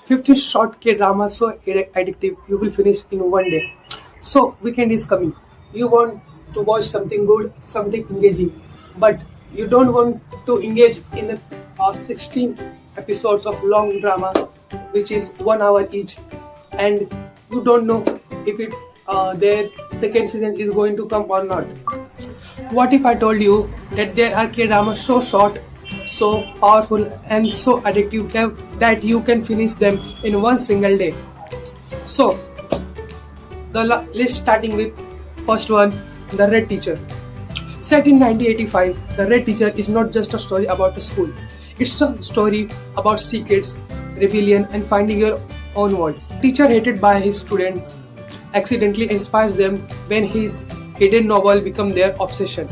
50 short K dramas so addictive you will finish in one day. So weekend is coming. You want to watch something good, something engaging, but you don't want to engage in 16 episodes of long drama, which is 1 hour each, and you don't know if their second season is going to come or not. What if I told you that there are K dramas so short, so powerful, and so addictive that you can finish them in one single day? So, the list starting with first one, The Red Teacher. Set in 1985, The Red Teacher is not just a story about a school. It's a story about secrets, rebellion, and finding your own voice. Teacher hated by his students accidentally inspires them when his hidden novel becomes their obsession.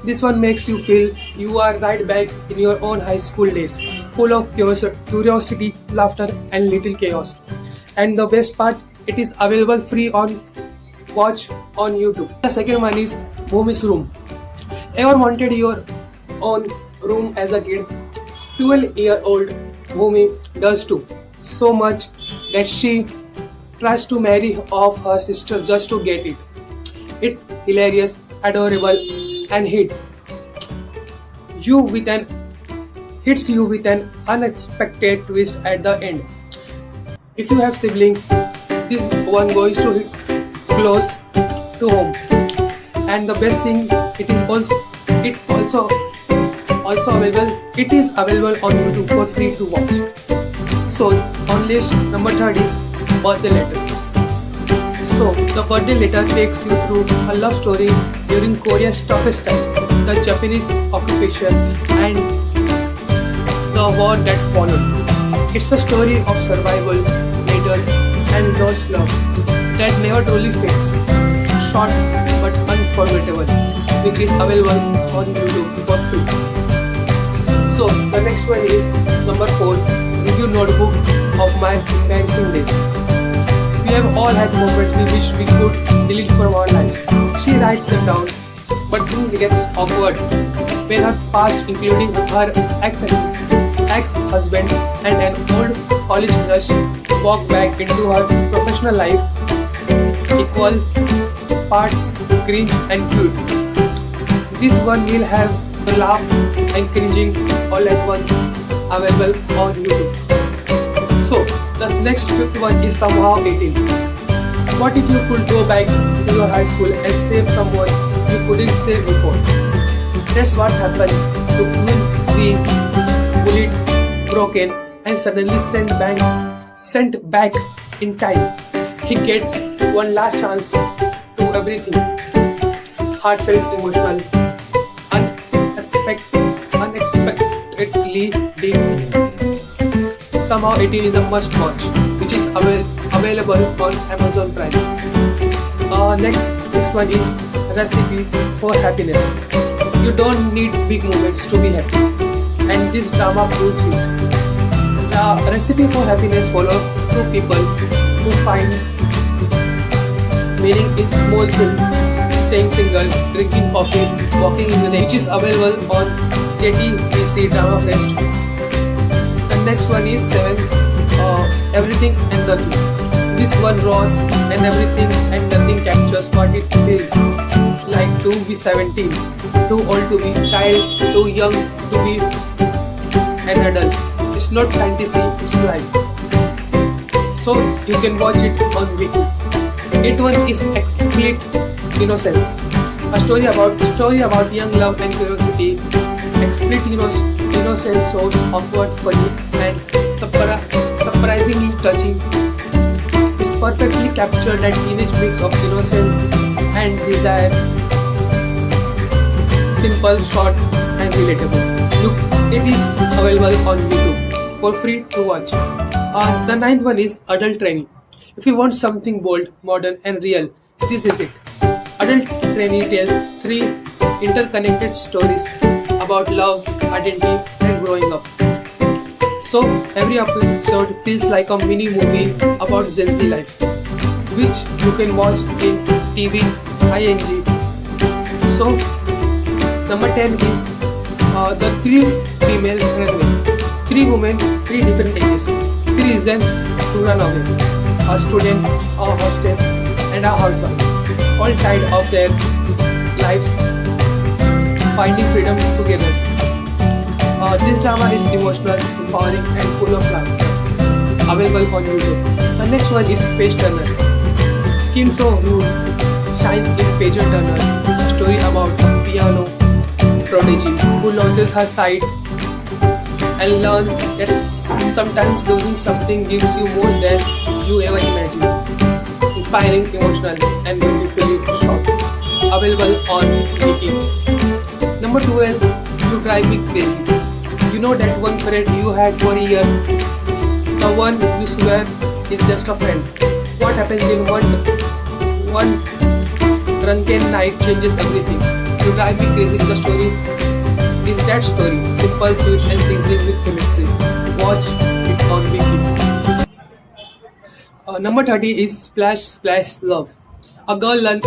This one makes you feel you are right back in your own high school days, full of curiosity, laughter, and little chaos. And the best part, it is available free on watch on YouTube. The second one is Bhumi's Room. Ever wanted your own room as a kid? 12-year-old Bhumi does too. So much that she tries to marry off her sister just to get it. It's hilarious, adorable, and hits you with an unexpected twist at the end. If you have siblings, this one goes to hit close to home. And the best thing, it is available on YouTube for free to watch. So on list number third is Birthday Letter. So the Birthday Letter takes you through a love story during Korea's toughest time, the Japanese occupation, and the war that followed. It's a story of survival, letters, and lost love that never truly fades. Short but unforgettable, which is available on YouTube for free. So the next one is number 4, Review Notebook of My Embarrassing Days. We have all had moments we wish we could delete from our lives. She writes them down, but then it gets awkward when her past, including her ex-husband and an old college crush, walk back into her professional life, equal parts cringe and cute. This one will have the laugh and cringing all at once, available on YouTube. So, the next fifth one is Somehow 18. What if you could go back to your high school and save someone you couldn't save before? That's what happened to Queen, bullied, broken, and suddenly sent back in time. He gets one last chance to everything. Heartfelt, emotional, unexpectedly deep. Somehow 18 is a must watch, which is available on Amazon Prime. Next one is Recipe for Happiness. You don't need big moments to be happy, and this drama proves it. The Recipe for Happiness follows two people who finds meaning in small things, staying single, drinking coffee, walking in the rain, which is available on JTBC Drama Fest. The next one is 7, Everything and Nothing. This one draws and everything and nothing captures what it feels like to be 17, too old to be a child, too young to be an adult. It's not fantasy, it's life. So you can watch it on Wiki. 8 one is Explicit Innocence. A story about young love and curiosity. Explicit innocence shows awkward, funny, and surprisingly touching. It's perfectly captured that teenage mix of innocence and desire. Simple, short, and relatable. Look, it is available on YouTube for free to watch. The 9th one is Adult Training. If you want something bold, modern, and real, this is it. Adult Training tells 3 interconnected stories about love, identity, and growing up. So every episode feels like a mini movie about Gen Z life, which you can watch in TV, ING. So number 10 is the 3 female runaways. 3 women, 3 different ages, 3 reasons to run away. A student, a hostess, and a housewife, all tired of their lives, finding freedom together. This drama is emotional, empowering, and full of laughter. Available on YouTube. The next one is Page Turner. Kim So Hoon shines in Pager Turner, a story about a piano prodigy who loses her sight and learns that sometimes losing something gives you more than you ever imagined. Inspiring, emotional, and beautifully shot. Available on Viki. Number 12, You Drive Me Crazy. You know that one friend you had for years, the one you swear is just a friend. What happens in one drunken night changes everything. You Drive Me Crazy is the story. Is that story simple, sweet, and sizzling with chemistry? Watch it on Viki. Number 30 is Splash Splash Love. A girl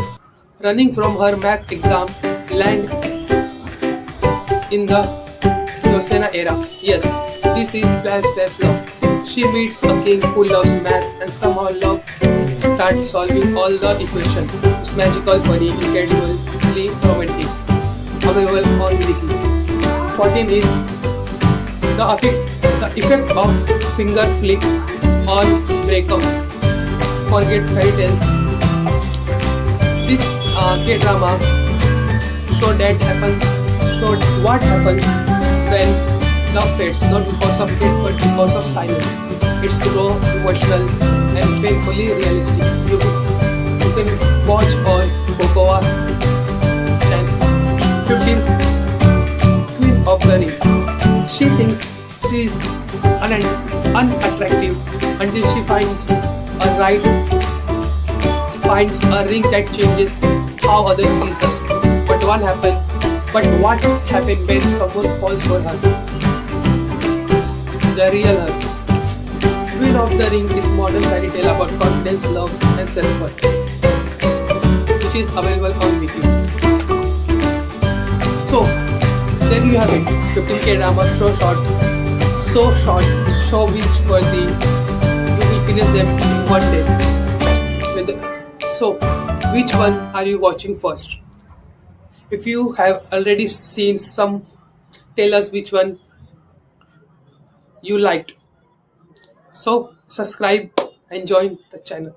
running from her math exam land in the Yosena era. Yes, this is Splash Splash Love. She meets a king who loves math and somehow love starts solving all the equations. It's magical, funny, incredibly romantic. Available on Wiki. 14 is the effect of finger flick on breakup. Forget fairy tales. This K-drama showed what happens when love fades, not because of hate but because of silence. It's raw, emotional, and painfully realistic. You can watch on Cocoa channel. 15. Queen of the Ring. She thinks she's unattractive until she finds a ring that changes how others see her. But what happened when someone falls for her? The real her. Queen of the Ring is modern fairy tale about confidence, love, and self-worth, which is available on Wiki. So, there you have it. 15K drama, so short, so which worthy. You will finish them in one day. So, which one are you watching first? If you have already seen some, tell us which one you liked. So, subscribe and join the channel.